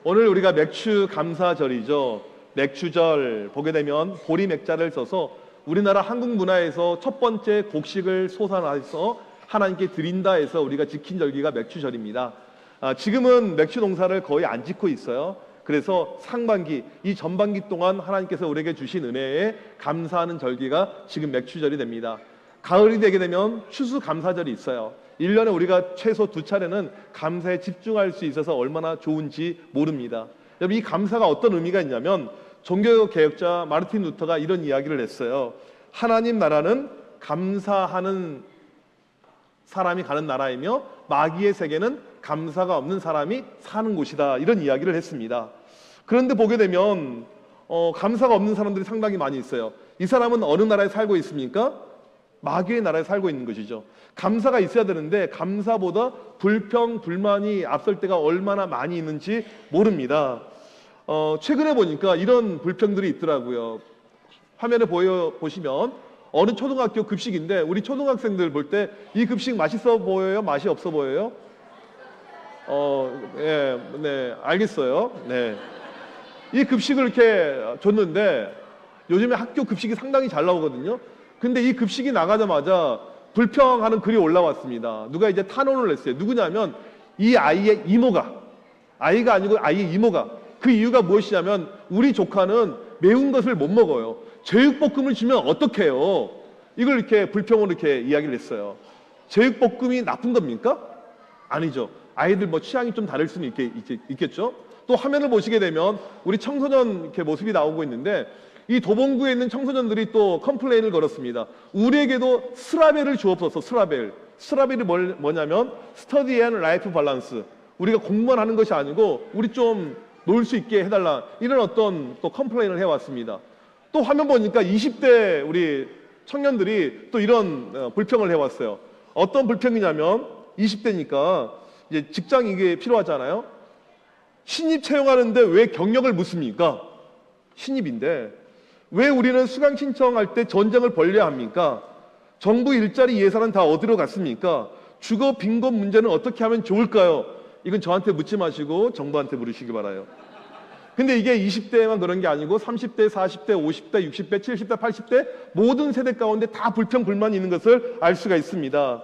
오늘 우리가 맥주 감사절이죠. 맥주절 보게 되면 보리 맥자를 써서 우리나라 한국 문화에서 첫 번째 곡식을 솟아내서 하나님께 드린다 해서 우리가 지킨 절기가 맥주절입니다. 지금은 맥주 농사를 거의 안 짓고 있어요. 그래서 상반기, 이 전반기 동안 하나님께서 우리에게 주신 은혜에 감사하는 절기가 지금 맥주절이 됩니다. 가을이 되게 되면 추수감사절이 있어요. 1년에 우리가 최소 2차례는 감사에 집중할 수 있어서 얼마나 좋은지 모릅니다. 여러분, 이 감사가 어떤 의미가 있냐면 종교개혁자 마르틴 루터가 이런 이야기를 했어요. 하나님 나라는 감사하는 사람이 가는 나라이며 마귀의 세계는 감사가 없는 사람이 사는 곳이다, 이런 이야기를 했습니다. 그런데 보게 되면 감사가 없는 사람들이 상당히 많이 있어요. 이 사람은 어느 나라에 살고 있습니까? 마귀의 나라에 살고 있는 것이죠. 감사가 있어야 되는데 감사보다 불평, 불만이 앞설 때가 얼마나 많이 있는지 모릅니다. 최근에 보니까 이런 불평들이 있더라고요. 화면에 보시면 어느 초등학교 급식인데 우리 초등학생들 볼 때 이 급식 맛있어 보여요? 맛이 없어 보여요? 네, 알겠어요. 네. 이 급식을 이렇게 줬는데 요즘에 학교 급식이 상당히 잘 나오거든요. 근데 이 급식이 나가자마자 불평하는 글이 올라왔습니다. 누가 이제 탄원을 했어요. 누구냐면 이 아이의 이모가, 아이가 아니고 아이의 이모가, 그 이유가 무엇이냐면 우리 조카는 매운 것을 못 먹어요. 제육볶음을 주면 어떡해요? 이걸 이렇게 불평으로 이렇게 이야기를 했어요. 제육볶음이 나쁜 겁니까? 아니죠. 아이들 뭐 취향이 좀 다를 수는 있겠죠. 또 화면을 보시게 되면 우리 청소년 이렇게 모습이 나오고 있는데 이 도봉구에 있는 청소년들이 또 컴플레인을 걸었습니다. 우리에게도 스라벨을 주옵소서. 스라벨이 뭐냐면 스터디 앤 라이프 밸런스. 우리가 공부만 하는 것이 아니고 우리 좀 놀 수 있게 해달라, 이런 어떤 또 컴플레인을 해왔습니다. 또 화면 보니까 20대 우리 청년들이 또 이런 불평을 해왔어요. 어떤 불평이냐면 20대니까 이제 직장 이게 필요하잖아요. 신입 채용하는데 왜 경력을 묻습니까? 신입인데 왜 우리는 수강 신청할 때 전쟁을 벌여야 합니까? 정부 일자리 예산은 다 어디로 갔습니까? 주거 빈곤 문제는 어떻게 하면 좋을까요? 이건 저한테 묻지 마시고 정부한테 물으시기 바라요. 근데 이게 20대만 그런 게 아니고 30대, 40대, 50대, 60대, 70대, 80대 모든 세대 가운데 다 불평, 불만이 있는 것을 알 수가 있습니다.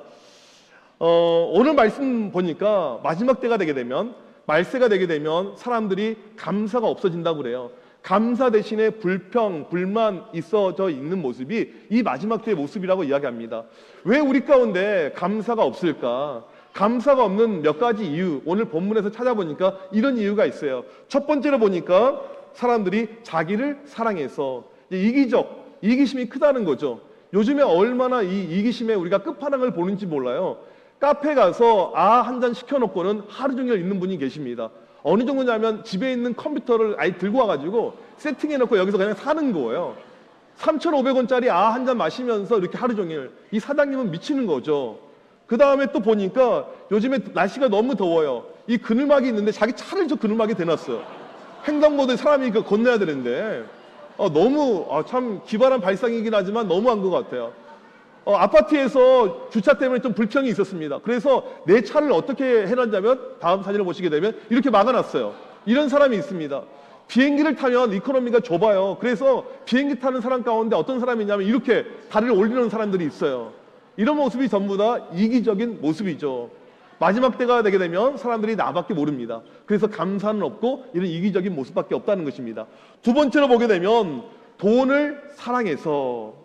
오늘 말씀 보니까 마지막 때가 되게 되면, 말세가 되게 되면 사람들이 감사가 없어진다고 그래요. 감사 대신에 불평, 불만 있어져 있는 모습이 이 마지막 때의 모습이라고 이야기합니다. 왜 우리 가운데 감사가 없을까? 감사가 없는 몇 가지 이유, 오늘 본문에서 찾아보니까 이런 이유가 있어요. 첫 번째로 보니까 사람들이 자기를 사랑해서 이기심이 크다는 거죠. 요즘에 얼마나 이 이기심에 우리가 끝판왕을 보는지 몰라요. 카페 가서 한 잔 시켜놓고는 하루 종일 있는 분이 계십니다. 어느 정도냐면 집에 있는 컴퓨터를 아예 들고 와가지고 세팅해놓고 여기서 그냥 사는 거예요. 3,500원짜리 한 잔 마시면서 이렇게 하루 종일. 이 사장님은 미치는 거죠. 그 다음에 또 보니까 요즘에 날씨가 너무 더워요. 이 그늘막이 있는데 자기 차를 저 그늘막에 대놨어요. 횡단보도에 사람이 건너야 되는데 너무 참 기발한 발상이긴 하지만 너무한 것 같아요. 아파트에서 주차 때문에 좀 불평이 있었습니다. 그래서 내 차를 어떻게 해놨냐면 다음 사진을 보시게 되면 이렇게 막아놨어요. 이런 사람이 있습니다. 비행기를 타면 이코노미가 좁아요. 그래서 비행기 타는 사람 가운데 어떤 사람이 있냐면 이렇게 다리를 올리는 사람들이 있어요. 이런 모습이 전부 다 이기적인 모습이죠. 마지막 때가 되게 되면 사람들이 나밖에 모릅니다. 그래서 감사는 없고 이런 이기적인 모습밖에 없다는 것입니다. 두 번째로 보게 되면 돈을 사랑해서,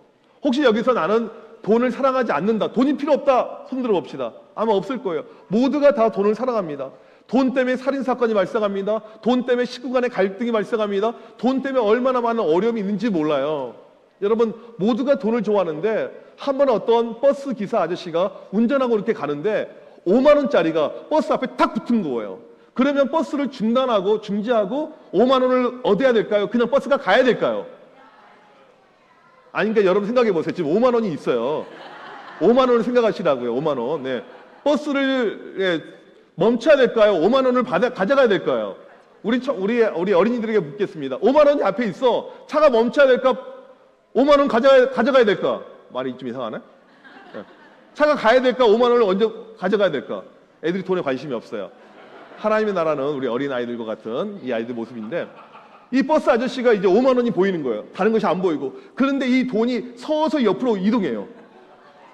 혹시 여기서 나는 돈을 사랑하지 않는다, 돈이 필요 없다, 손들어 봅시다. 아마 없을 거예요. 모두가 다 돈을 사랑합니다. 돈 때문에 살인사건이 발생합니다. 돈 때문에 식구 간의 갈등이 발생합니다. 돈 때문에 얼마나 많은 어려움이 있는지 몰라요. 여러분, 모두가 돈을 좋아하는데 한 번에 어떤 버스 기사 아저씨가 운전하고 이렇게 가는데 5만 원짜리가 버스 앞에 탁 붙은 거예요. 그러면 버스를 중지하고 5만 원을 얻어야 될까요? 그냥 버스가 가야 될까요? 아니, 그러니까 여러분 생각해 보세요. 지금 5만 원이 있어요. 5만 원을 생각하시라고요. 5만 원. 네. 버스를 멈춰야 될까요? 5만 원을 가져가야 될까요? 우리 어린이들에게 묻겠습니다. 5만 원이 앞에 있어. 차가 멈춰야 될까? 5만 원 가져가야 될까? 말이 좀 이상하네. 차가 가야 될까? 5만 원을 언제 가져가야 될까? 애들이 돈에 관심이 없어요. 하나님의 나라는 우리 어린아이들과 같은 이 아이들 모습인데, 이 버스 아저씨가 이제 5만 원이 보이는 거예요. 다른 것이 안 보이고. 그런데 이 돈이 서서히 옆으로 이동해요.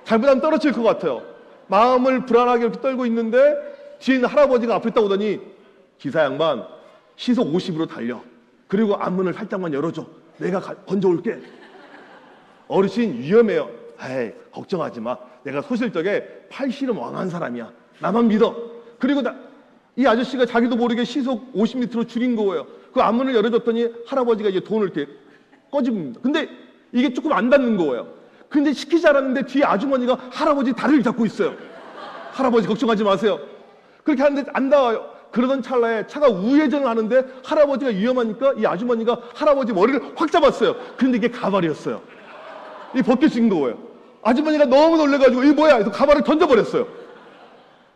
잘못하면 떨어질 것 같아요. 마음을 불안하게 이렇게 떨고 있는데 뒤에 있는 할아버지가 앞에 있다 오더니, 기사 양반 시속 50으로 달려. 그리고 앞문을 살짝만 열어줘. 내가 건져올게. 어르신 위험해요. 에이, 걱정하지 마. 내가 소실적에 팔씨름 왕한 사람이야. 나만 믿어. 그리고 이 아저씨가 자기도 모르게 시속 50m로 줄인 거예요. 그 앞문을 열어줬더니 할아버지가 이제 돈을 이렇게 꺼집니다. 근데 이게 조금 안 닿는 거예요. 근데 시키지 않았는데 뒤에 아주머니가 할아버지 다리를 잡고 있어요. 할아버지 걱정하지 마세요. 그렇게 하는데 안 닿아요. 그러던 찰나에 차가 우회전을 하는데 할아버지가 위험하니까 이 아주머니가 할아버지 머리를 확 잡았어요. 근데 이게 가발이었어요. 이 벗겨진 거예요. 아주머니가 너무 놀래가지고 이게 뭐야? 그래서 가발을 던져버렸어요.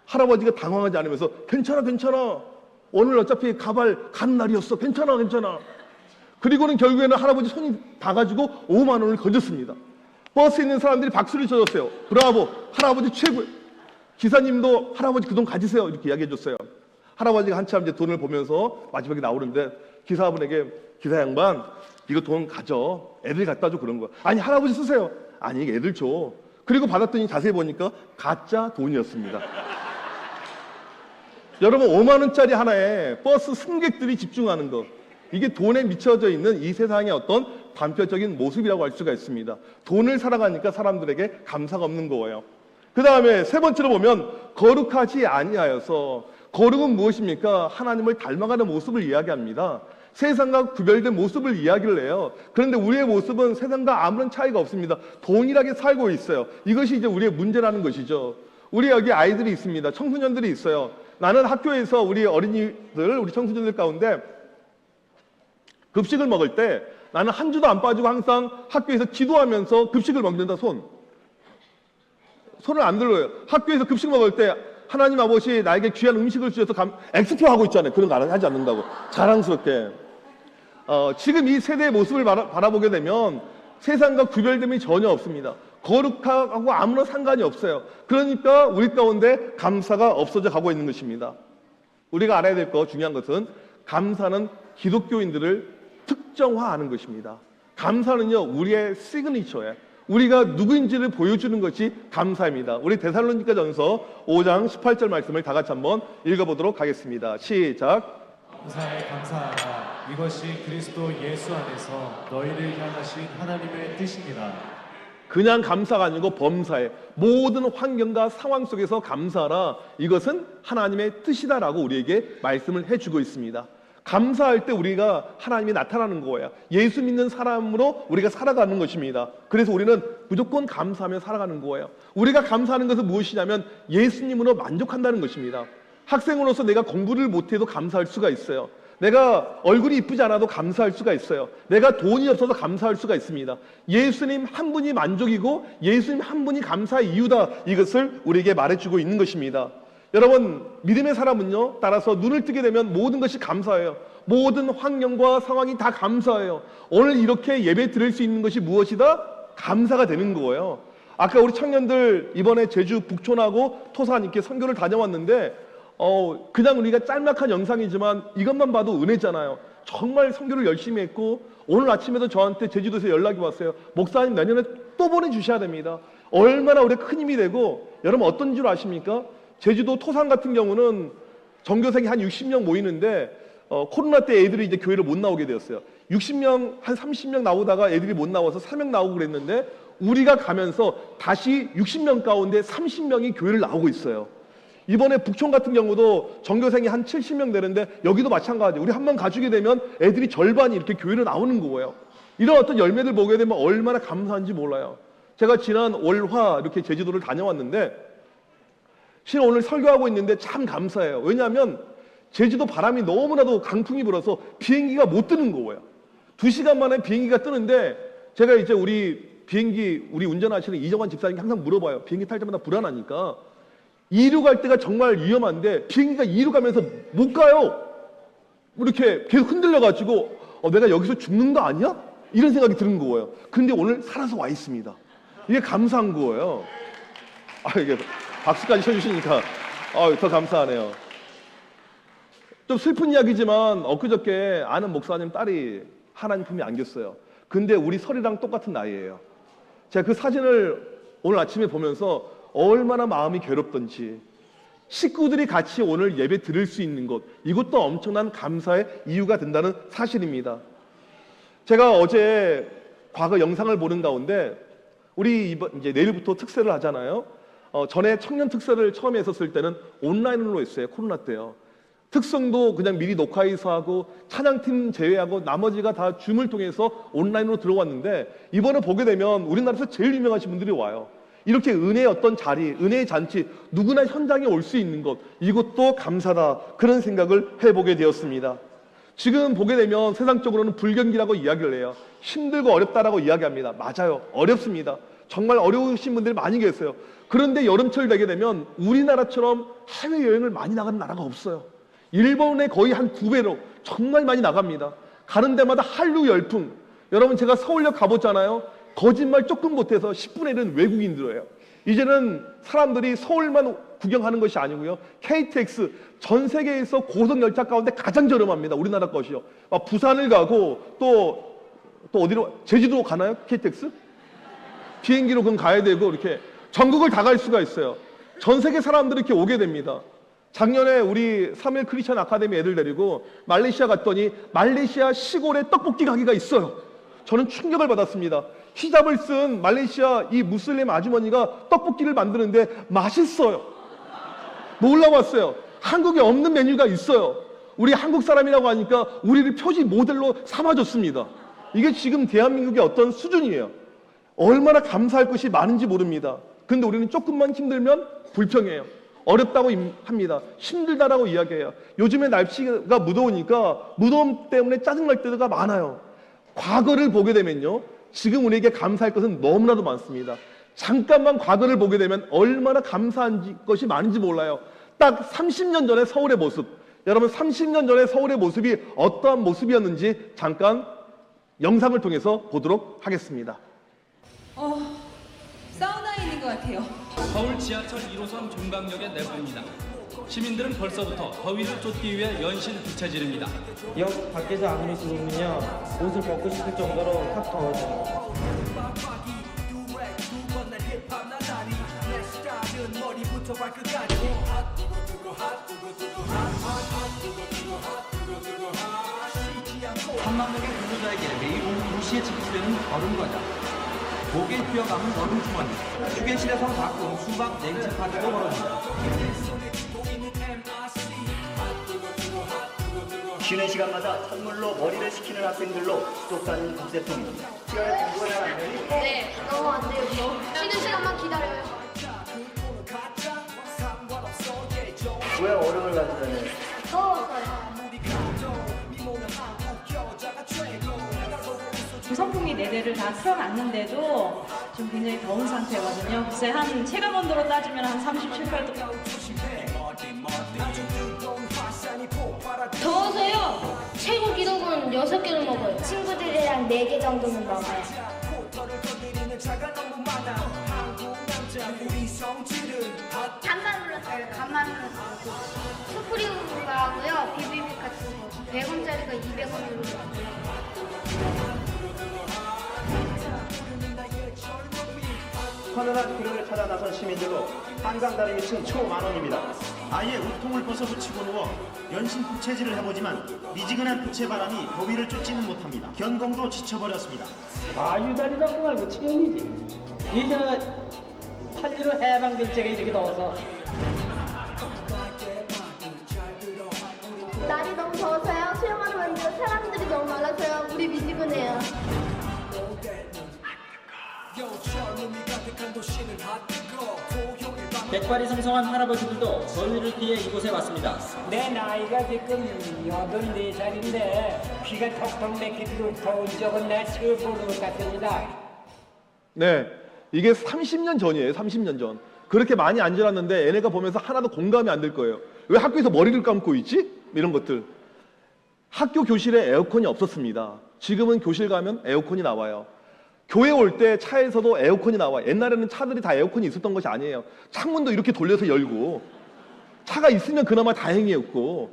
할아버지가 당황하지 않으면서 괜찮아 괜찮아. 오늘 어차피 가발 간 날이었어. 괜찮아 괜찮아. 그리고는 결국에는 할아버지 손이 닿아가지고 5만 원을 건졌습니다. 버스에 있는 사람들이 박수를 쳐줬어요. 브라보, 할아버지 최고. 기사님도 할아버지 그 돈 가지세요 이렇게 이야기해줬어요. 할아버지가 한참 이제 돈을 보면서 마지막에 나오는데 기사분에게, 기사 양반 이거 돈 가져. 애들 갖다 줘. 그런 거야. 아니 할아버지 쓰세요. 아니 애들 줘. 그리고 받았더니 자세히 보니까 가짜 돈이었습니다. 여러분 5만 원짜리 하나에 버스 승객들이 집중하는 거, 이게 돈에 미쳐져 있는 이 세상의 어떤 단편적인 모습이라고 할 수가 있습니다. 돈을 사랑하니까 사람들에게 감사가 없는 거예요. 그 다음에 세 번째로 보면 거룩하지 아니하여서. 거룩은 무엇입니까? 하나님을 닮아가는 모습을 이야기합니다. 세상과 구별된 모습을 이야기를 해요. 그런데 우리의 모습은 세상과 아무런 차이가 없습니다. 동일하게 살고 있어요. 이것이 이제 우리의 문제라는 것이죠. 우리 여기 아이들이 있습니다. 청소년들이 있어요. 나는 학교에서 우리 어린이들, 우리 청소년들 가운데 급식을 먹을 때 나는 한 주도 안 빠지고 항상 학교에서 기도하면서 급식을 먹는다. 손을 안 들어요. 학교에서 급식 먹을 때 하나님 아버지 나에게 귀한 음식을 주셔서 엑스표 하고 있잖아요. 그런 거 하지 않는다고 자랑스럽게. 지금 이 세대의 모습을 바라보게 되면 세상과 구별됨이 전혀 없습니다. 거룩하고 아무런 상관이 없어요. 그러니까 우리 가운데 감사가 없어져 가고 있는 것입니다. 우리가 알아야 될 거, 중요한 것은 감사는 기독교인들을 특정화하는 것입니다. 감사는요 우리의 시그니처예요. 우리가 누구인지를 보여주는 것이 감사입니다. 우리 데살로니가전서 5장 18절 말씀을 다 같이 한번 읽어보도록 하겠습니다. 시작. 감사에 감사하라. 이것이 그리스도 예수 안에서 너희를 향하신 하나님의 뜻이니라. 그냥 감사가 아니고 범사에, 모든 환경과 상황 속에서 감사하라. 이것은 하나님의 뜻이다라고 우리에게 말씀을 해주고 있습니다. 감사할 때 우리가 하나님이 나타나는 거예요. 예수 믿는 사람으로 우리가 살아가는 것입니다. 그래서 우리는 무조건 감사하며 살아가는 거예요. 우리가 감사하는 것은 무엇이냐면 예수님으로 만족한다는 것입니다. 학생으로서 내가 공부를 못해도 감사할 수가 있어요. 내가 얼굴이 이쁘지 않아도 감사할 수가 있어요. 내가 돈이 없어서 감사할 수가 있습니다. 예수님 한 분이 만족이고 예수님 한 분이 감사의 이유다. 이것을 우리에게 말해주고 있는 것입니다. 여러분, 믿음의 사람은요, 따라서 눈을 뜨게 되면 모든 것이 감사해요. 모든 환경과 상황이 다 감사해요. 오늘 이렇게 예배 드릴 수 있는 것이 무엇이다? 감사가 되는 거예요. 아까 우리 청년들 이번에 제주 북촌하고 토산 이렇게 선교를 다녀왔는데 그냥 우리가 짤막한 영상이지만 이것만 봐도 은혜잖아요. 정말 선교를 열심히 했고 오늘 아침에도 저한테 제주도에서 연락이 왔어요. 목사님 내년에 또 보내주셔야 됩니다. 얼마나 우리가 큰 힘이 되고, 여러분 어떤 줄 아십니까? 제주도 토산 같은 경우는 전교생이 한 60명 모이는데 코로나 때 애들이 이제 교회를 못 나오게 되었어요. 60명, 한 30명 나오다가 애들이 못 나와서 3명 나오고 그랬는데 우리가 가면서 다시 60명 가운데 30명이 교회를 나오고 있어요. 이번에 북촌 같은 경우도 전교생이 한 70명 되는데 여기도 마찬가지예요. 우리 한번 가주게 되면 애들이 절반이 이렇게 교회를 나오는 거예요. 이런 어떤 열매들 보게 되면 얼마나 감사한지 몰라요. 제가 지난 월화 이렇게 제주도를 다녀왔는데 실은 오늘 설교하고 있는데 참 감사해요. 왜냐하면 제주도 바람이 너무나도 강풍이 불어서 비행기가 못 뜨는 거예요. 2시간 만에 비행기가 뜨는데 제가 이제 우리 운전하시는 이정환 집사님께 항상 물어봐요. 비행기 탈 때마다 불안하니까. 2루 갈 때가 정말 위험한데 비행기가 2루 가면서 못 가요. 이렇게 계속 흔들려가지고 내가 여기서 죽는 거 아니야? 이런 생각이 드는 거예요. 근데 오늘 살아서 와 있습니다. 이게 감사한 거예요. 이게 박수까지 쳐주시니까 더 감사하네요. 좀 슬픈 이야기지만 엊그저께 아는 목사님 딸이 하나님 품에 안겼어요. 근데 우리 설이랑 똑같은 나이예요. 제가 그 사진을 오늘 아침에 보면서 얼마나 마음이 괴롭던지, 식구들이 같이 오늘 예배 드릴 수 있는 것, 이것도 엄청난 감사의 이유가 된다는 사실입니다. 제가 어제 과거 영상을 보는 가운데 우리 이제 내일부터 특세를 하잖아요. 전에 청년 특세를 처음에 했었을 때는 온라인으로 했어요. 코로나 때요. 특성도 그냥 미리 녹화해서 하고 찬양팀 제외하고 나머지가 다 줌을 통해서 온라인으로 들어왔는데, 이번에 보게 되면 우리나라에서 제일 유명하신 분들이 와요. 이렇게 은혜의 어떤 자리, 은혜의 잔치, 누구나 현장에 올 수 있는 것, 이것도 감사다, 그런 생각을 해보게 되었습니다. 지금 보게 되면 세상적으로는 불경기라고 이야기를 해요. 힘들고 어렵다라고 이야기합니다. 맞아요. 어렵습니다. 정말 어려우신 분들이 많이 계세요. 그런데 여름철 되게 되면 우리나라처럼 해외여행을 많이 나가는 나라가 없어요. 일본의 거의 한 9배로 정말 많이 나갑니다. 가는 데마다 한류 열풍. 여러분, 제가 서울역 가보잖아요. 거짓말 조금 못해서 10분의 1은 외국인들이에요. 이제는 사람들이 서울만 구경하는 것이 아니고요, KTX 전 세계에서 고속열차 가운데 가장 저렴합니다. 우리나라 것이요. 막 부산을 가고 또 어디로, 제주도 가나요? KTX? 비행기로 그럼 가야 되고, 이렇게 전국을 다 갈 수가 있어요. 전 세계 사람들이 이렇게 오게 됩니다. 작년에 우리 사무엘 크리스천 아카데미 애들 데리고 말레이시아 갔더니 말레이시아 시골에 떡볶이 가게가 있어요. 저는 충격을 받았습니다. 히잡을 쓴 말레이시아 이 무슬림 아주머니가 떡볶이를 만드는데 맛있어요. 놀라웠어요. 한국에 없는 메뉴가 있어요. 우리 한국 사람이라고 하니까 우리를 표지 모델로 삼아줬습니다. 이게 지금 대한민국의 어떤 수준이에요. 얼마나 감사할 것이 많은지 모릅니다. 근데 우리는 조금만 힘들면 불평해요. 어렵다고 합니다. 힘들다라고 이야기해요. 요즘에 날씨가 무더우니까 무더움 때문에 짜증날 때가 많아요. 과거를 보게 되면요, 지금 우리에게 감사할 것은 너무나도 많습니다. 잠깐만 과거를 보게 되면 얼마나 감사한 것이 많은지 몰라요. 딱 30년 전의 서울의 모습, 여러분 30년 전의 서울의 모습이 어떠한 모습이었는지 잠깐 영상을 통해서 보도록 하겠습니다. 사우나에 있는 것 같아요. 서울 지하철 1호선 종강역에 내보입니다. 시민들은 벌써부터 더위를 쫓기 위해 연신 부채질입니다. 역 밖에서 아무리 들어오면요, 옷을 벗고 싶을 정도로 확 더워져요. 한남역의 근로자에게 매일 오후 2시에 지급되는 얼음 과자, 목에 휘어감은 얼음 주머니, 휴게실에서 가끔 수박 냉채 파티도 벌어집니다. 쉬는 시간마다 선물로 머리를 식히는 학생들로 수족사는 국세통입니다. 시간에 공부가 잘 안 되니? 네, 너무 안 돼요. 쉬는 시간만 기다려요. 왜 얼음을 가져다녀요? 더웠어요. 선풍기 4대를 다 틀어놨는데도 지금 굉장히 더운 상태거든요. 글쎄 한 체감 온도로 따지면 한 37, 8도. 더워서요. 최고 기록은 6개를 먹어요. 친구들이랑 4개 정도는 먹어요. 간만 불렀어요. 간만 불렀어요. 스프링으로 하고요. 비비빅 같은 거. 100원짜리가 200원으로. 서늘한 기름을 찾아 나선 시민들로 한강 다리미층 초만원입니다. 아예 우통을 벗어붙이고 누워 연신 부채질을 해보지만 미지근한 부채 바람이 더위를 쫓지는 못합니다. 견공도 지쳐버렸습니다. 유달이라고 말고 치연이지. 이제 팔리로 해방될 때가 이렇게 더워서. 날이 너무 더워서요. 수영하러 왔는데 사람들이 너무 많아서요. 물이 미지근해요. 백발이 성성한 할아버지들도 더위를 피해 이곳에 왔습니다. 내 나이가 지금 84살인데 귀가 턱턱 막히도록 더운 적은 나 처음 보는 것 같습니다. 네, 이게 30년 전이에요. 30년 전. 그렇게 많이 안 지났는데 얘네가 보면서 하나도 공감이 안 될 거예요. 왜 학교에서 머리를 감고 있지? 이런 것들. 학교 교실에 에어컨이 없었습니다. 지금은 교실 가면 에어컨이 나와요. 교회 올 때 차에서도 에어컨이 나와. 옛날에는 차들이 다 에어컨이 있었던 것이 아니에요. 창문도 이렇게 돌려서 열고, 차가 있으면 그나마 다행이었고,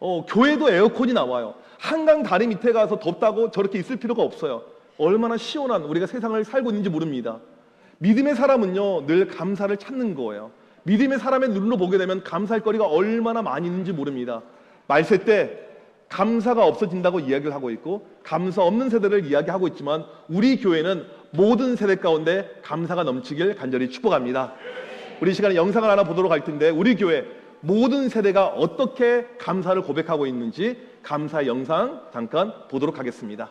교회도 에어컨이 나와요. 한강 다리 밑에 가서 덥다고 저렇게 있을 필요가 없어요. 얼마나 시원한 우리가 세상을 살고 있는지 모릅니다. 믿음의 사람은요, 늘 감사를 찾는 거예요. 믿음의 사람의 눈으로 보게 되면 감사할 거리가 얼마나 많이 있는지 모릅니다. 말세 때 감사가 없어진다고 이야기를 하고 있고 감사 없는 세대를 이야기하고 있지만 우리 교회는 모든 세대 가운데 감사가 넘치길 간절히 축복합니다. 우리 이 시간에 영상을 하나 보도록 할 텐데 우리 교회 모든 세대가 어떻게 감사를 고백하고 있는지 감사 영상 잠깐 보도록 하겠습니다.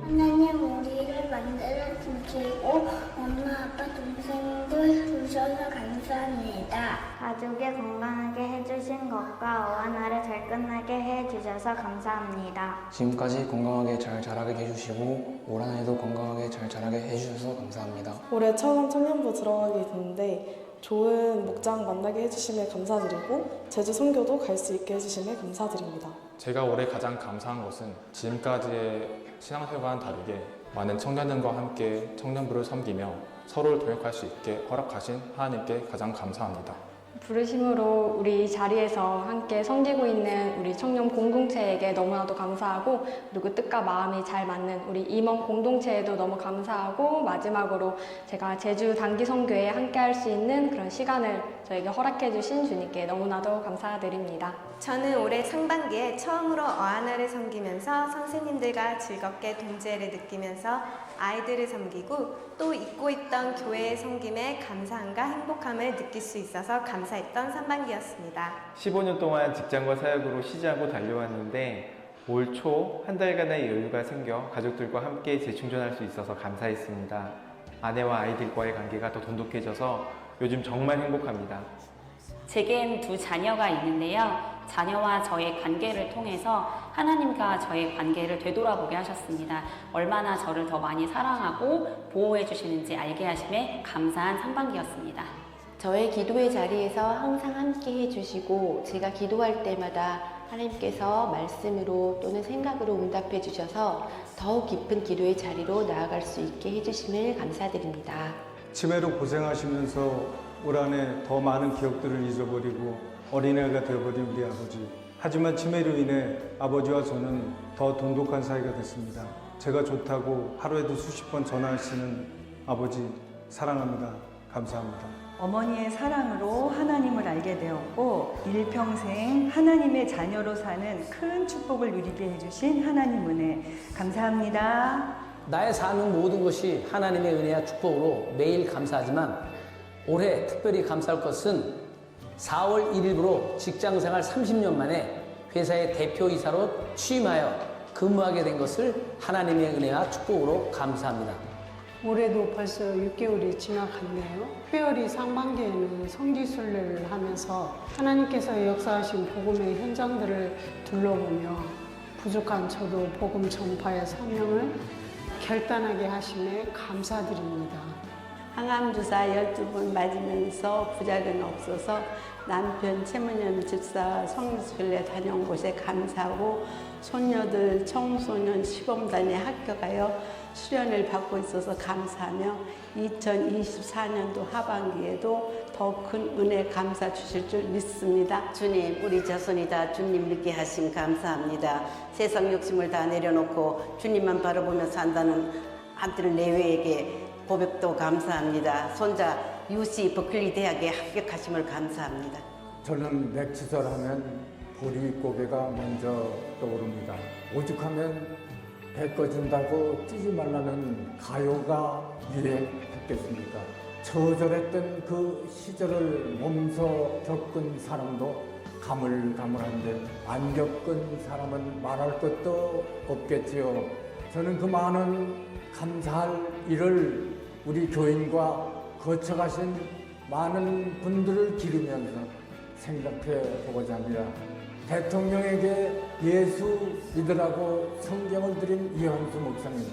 하나님 우리를 만들어 주시고 엄마 아빠 동생들 주셔서 감사합니다. 가족이 건강하게 해주신 것과 어한아를 잘 끝나게 해주셔서 감사합니다. 지금까지 건강하게 잘 자라게 해주시고 올 한 해도 건강하게 잘 자라게 해주셔서 감사합니다. 올해 처음 청년부 들어가게 됐는데 좋은 목장 만나게 해주심에 감사드리고 제주 선교도 갈 수 있게 해주심에 감사드립니다. 제가 올해 가장 감사한 것은 지금까지의 신앙생활과는 다르게 많은 청년들과 함께 청년부를 섬기며 서로를 동역할 수 있게 허락하신 하나님께 가장 감사합니다. 부르심으로 우리 자리에서 함께 섬기고 있는 우리 청년 공동체에게 너무나도 감사하고 그리고 뜻과 마음이 잘 맞는 우리 임원 공동체에도 너무 감사하고 마지막으로 제가 제주 단기 선교에 함께 할 수 있는 그런 시간을 저에게 허락해 주신 주님께 너무나도 감사드립니다. 저는 올해 상반기에 처음으로 어한아를 섬기면서 선생님들과 즐겁게 동지애를 느끼면서 아이들을 섬기고 또 잊고 있던 교회의 섬김에 감사함과 행복함을 느낄 수 있어서 감사했던 상반기였습니다. 15년 동안 직장과 사역으로 쉬지 않고 달려왔는데 올 초 한 달간의 여유가 생겨 가족들과 함께 재충전할 수 있어서 감사했습니다. 아내와 아이들과의 관계가 더 돈독해져서 요즘 정말 행복합니다. 제겐 두 자녀가 있는데요. 자녀와 저의 관계를 통해서 하나님과 저의 관계를 되돌아보게 하셨습니다. 얼마나 저를 더 많이 사랑하고 보호해 주시는지 알게 하심에 감사한 상반기였습니다. 저의 기도의 자리에서 항상 함께 해주시고 제가 기도할 때마다 하나님께서 말씀으로 또는 생각으로 응답해 주셔서 더욱 깊은 기도의 자리로 나아갈 수 있게 해주심을 감사드립니다. 치매로 고생하시면서 올 한해 더 많은 기억들을 잊어버리고 어린애가 되어버린 우리 아버지. 하지만 치매로 인해 아버지와 저는 더 돈독한 사이가 됐습니다. 제가 좋다고 하루에도 수십 번 전화하시는 아버지 사랑합니다. 감사합니다. 어머니의 사랑으로 하나님을 알게 되었고 일평생 하나님의 자녀로 사는 큰 축복을 누리게 해주신 하나님 은혜 감사합니다. 나의 삶은 모든 것이 하나님의 은혜와 축복으로 매일 감사하지만 올해 특별히 감사할 것은 4월 1일부로 직장생활 30년 만에 회사의 대표이사로 취임하여 근무하게 된 것을 하나님의 은혜와 축복으로 감사합니다. 올해도 벌써 6개월이 지나갔네요. 특별히 상반기에는 성지순례를 하면서 하나님께서 역사하신 복음의 현장들을 둘러보며 부족한 저도 복음 전파의 사명을 결단하게 하심에 감사드립니다. 항암주사 12번 맞으면서 부작용 없어서 남편 최문현 집사 성지순례 다녀온 곳에 감사하고 손녀들 청소년 시범단에 합격하여 수련을 받고 있어서 감사하며 2024년도 하반기에도 더 큰 은혜 감사 주실 줄 믿습니다. 주님, 우리 자손이 다 주님 믿게 하심 감사합니다. 세상 욕심을 다 내려놓고 주님만 바라보며 산다는 아들 내외에게 고백도 감사합니다. 손자 UC 버클리 대학에 합격하심을 감사합니다. 저는 맥주설 하면 보리고개가 먼저 떠오릅니다. 오죽하면 배 꺼진다고 뛰지 말라는 가요가 유행했겠습니까? 처절했던 그 시절을 몸소 겪은 사람도 가물가물한데 안 겪은 사람은 말할 것도 없겠지요. 저는 그 많은 감사할 일을 우리 교인과 거쳐가신 많은 분들을 기리면서 생각해 보고자 합니다. 대통령에게 예수 믿으라고 성경을 드린 이현수 목사님,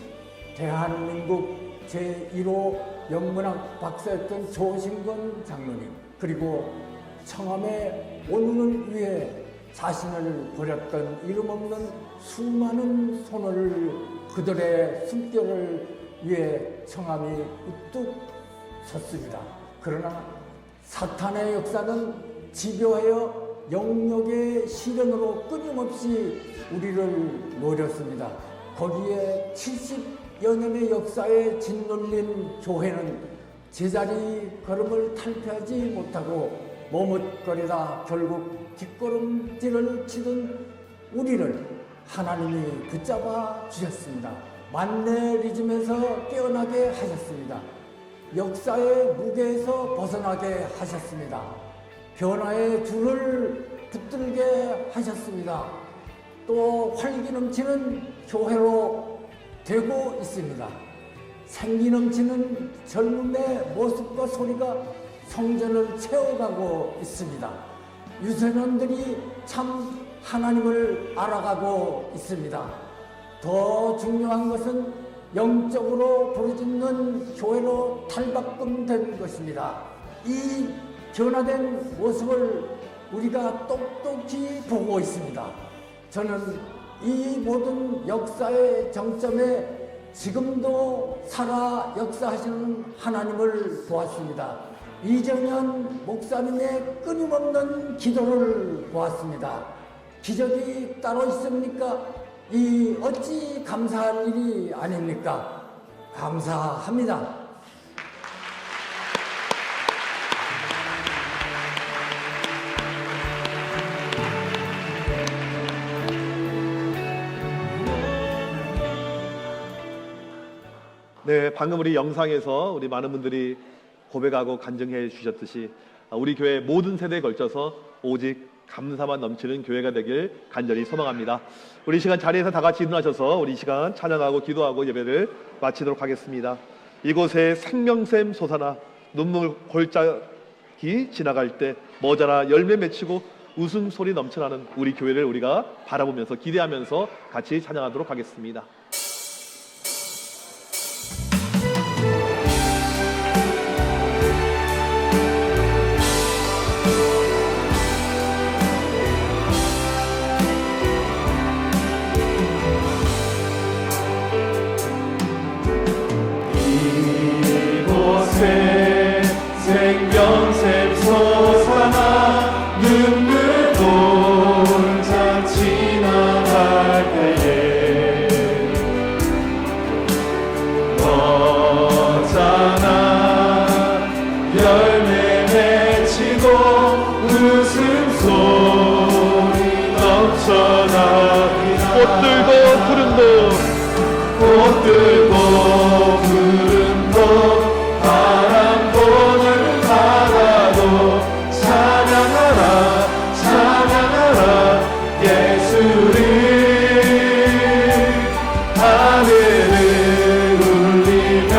대한민국 제1호 영문학 박사였던 조신건 장로님, 그리고 청함의 온운을 위해 자신을 버렸던 이름 없는 수많은 손을 그들의 숨결을 위해 청함이 우뚝 섰습니다. 그러나 사탄의 역사는 집요하여 영역의 시련으로 끊임없이 우리를 노렸습니다. 거기에 70여 년의 역사에 짓눌린 교회는 제자리 걸음을 탈피하지 못하고 머뭇거리다 결국 뒷걸음질을 치던 우리를 하나님이 붙잡아 주셨습니다. 만내리즘에서 깨어나게 하셨습니다. 역사의 무게에서 벗어나게 하셨습니다. 변화의 줄을 붙들게 하셨습니다. 또 활기 넘치는 교회로 되고 있습니다. 생기 넘치는 젊음의 모습과 소리가 성전을 채워가고 있습니다. 유소년들이 참 하나님을 알아가고 있습니다. 더 중요한 것은 영적으로 부르짖는 교회로 탈바꿈된 것입니다. 이 변화된 모습을 우리가 똑똑히 보고 있습니다. 저는 이 모든 역사의 정점에 지금도 살아 역사하시는 하나님을 보았습니다. 이정현 목사님의 끊임없는 기도를 보았습니다. 기적이 따로 있습니까? 이 어찌 감사할 일이 아닙니까? 감사합니다. 네, 방금 우리 영상에서 우리 많은 분들이 고백하고 간증해 주셨듯이 우리 교회 모든 세대에 걸쳐서 오직 감사만 넘치는 교회가 되길 간절히 소망합니다. 우리 시간 자리에서 다 같이 일어나셔서 우리 시간 찬양하고 기도하고 예배를 마치도록 하겠습니다. 이곳에 생명샘 솟아나 눈물 골짜기 지나갈 때 머자나 열매 맺히고 웃음소리 넘쳐나는 우리 교회를 우리가 바라보면서 기대하면서 같이 찬양하도록 하겠습니다. 생명샘 솟아나 눈물 골짜 지나갈 때에 머자나 열매 맺히고 웃음소리 넘쳐나니 꽃 들고 구름도 꽃 들고 구름도 바람 보는 바다도 찬양하라 찬양하라 예수를 하늘을 울리며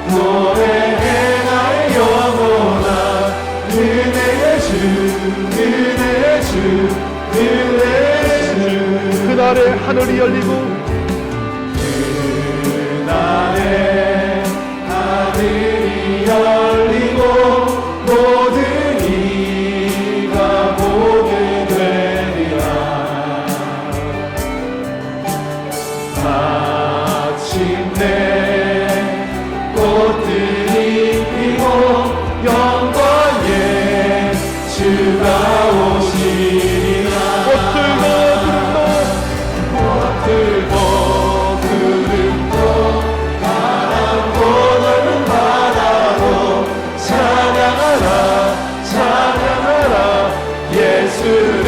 노래해 나의 영혼아 은혜의 주 은혜의 주 은혜의 주 그날에 하늘이 열리고 그날에 하늘이 열리고 모든 이가 보게 되리라. 마침내 꽃들이 피고 영광의 주가 오시리라. 꽃 들고 구름도 바람 보는 바다도 찬양하라 찬양하라 예수를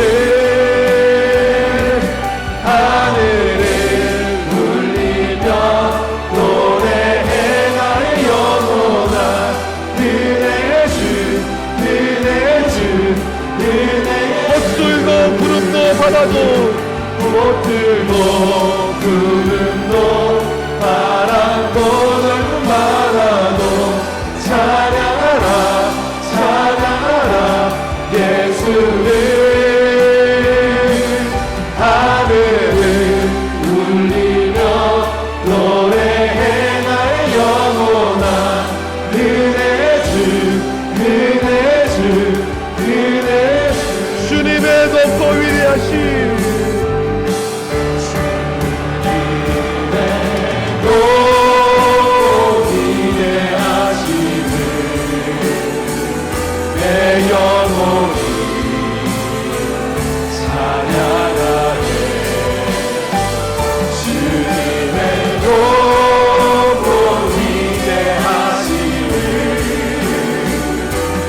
하늘을 울리며 노래해 나의 영혼아 은혜의 주 은혜의 주 은혜의 꽃 들고 구름도 바다도 꽃 들고 구름도 바람 보는 바다도 찬양하라 찬양하라 예수를 하늘을 울리며 노래해 나의 영혼아 은혜의 주 은혜의 주 은혜의 주 주님의 높고 위대하신 기대하시는 영혼이 찬양하네. 주님의 높고 위대하심을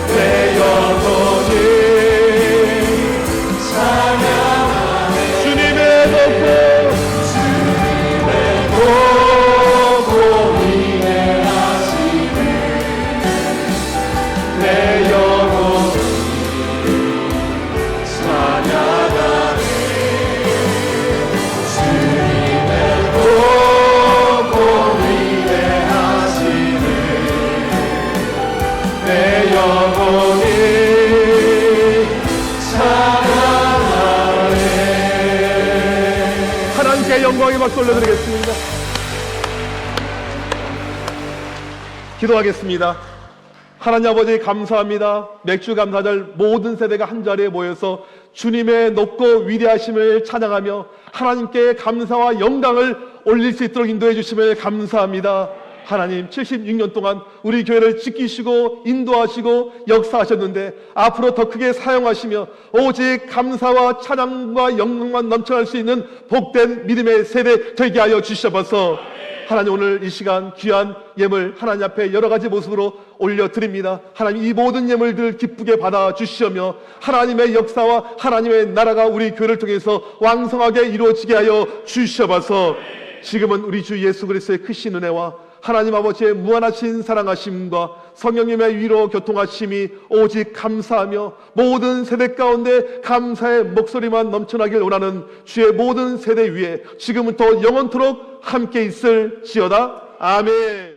내 영혼이 찬양하네. 주님의 높고 위대하심을 내 영혼이 찬양하네. 주님의 높고 위대하심을 내 영혼이 찬양하네. 하나님께 영광의 박수 올려드리겠습니다. 기도하겠습니다. 하나님 아버지 감사합니다. 맥주 감사절 모든 세대가 한 자리에 모여서 주님의 높고 위대하심을 찬양하며 하나님께 감사와 영광을 올릴 수 있도록 인도해 주심을 감사합니다. 하나님 76년 동안 우리 교회를 지키시고 인도하시고 역사하셨는데 앞으로 더 크게 사용하시며 오직 감사와 찬양과 영광만 넘쳐날 수 있는 복된 믿음의 세대 되게 하여 주셔서 하나님 오늘 이 시간 귀한 예물 하나님 앞에 여러 가지 모습으로 올려드립니다. 하나님 이 모든 예물들 기쁘게 받아주시며 하나님의 역사와 하나님의 나라가 우리 교회를 통해서 왕성하게 이루어지게 하여 주셔서 지금은 우리 주 예수 그리스도의 크신 은혜와 하나님 아버지의 무한하신 사랑하심과 성령님의 위로 교통하심이 오직 감사하며 모든 세대 가운데 감사의 목소리만 넘쳐나길 원하는 주의 모든 세대 위에 지금부터 영원토록 함께 있을지어다. 아멘.